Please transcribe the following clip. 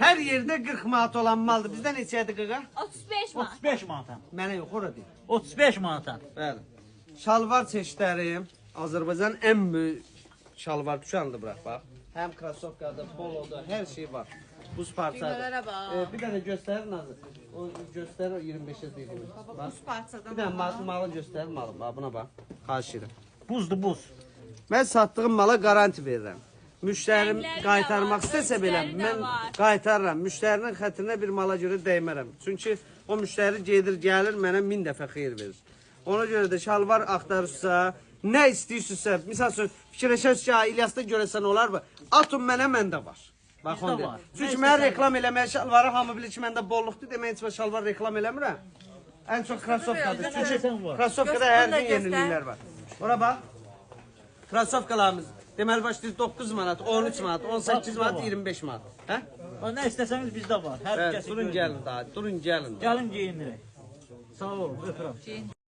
Hər yerdə 40 manat olan maldır. Bizdə neçədir qaqa? 35 manat. 35 manata. Mənə yox, ora deyil. 35 manata. Bəli. Şalvar çeşidləri Azərbaycanın ən böyük şalvar dükanıdır bura, bax. Həm krasovkadır, polodur, hər şey var. Buz parçadır. Düymələrə bax. Bir dənə göstərir Nazır. O göstərir 25-ə deyir. Bax. Buz parçadan. Bir dənə malı göstərir malı. Bax buna bax. Xahiş edirəm. Buzdur buz. Mən satdığım mala garanti verirəm. Müştərim Rəngləri də qaytarmaq var, istəsə belə ölçüləri də mən var. qaytarıram. Müştərinin xətrinə bir mala görə dəymərəm. Çünki o müştəri gedir, gəlir mənə 1000 dəfə xeyir verir. Ona görə də şalvar axtarırsa, nə istəyirsinizsə, misal üçün fikirləşərsiniz ki, İlyasda görəsən olar mı? Atın mənə, məndə var. Bax Bizdə onda. var. Çünki mən reklam eləməyə şalvarı hamı bilir ki, məndə bolluqdur, demək heç şalvar reklam eləmirəm. Ən çox krasovkadır. Çünki krasovkada hər gün yeniliklər var. Ora bax. Krasovkalarımız deməli başlayır 9 manat, 13 manat, 18 manat, 25 manat. Hə? Nə istəsəniz bizdə var. Hər Evet, kəs durun gəlin daha, durun gəlin. Gəlin geyindirək. Sağ olun, öpürəm.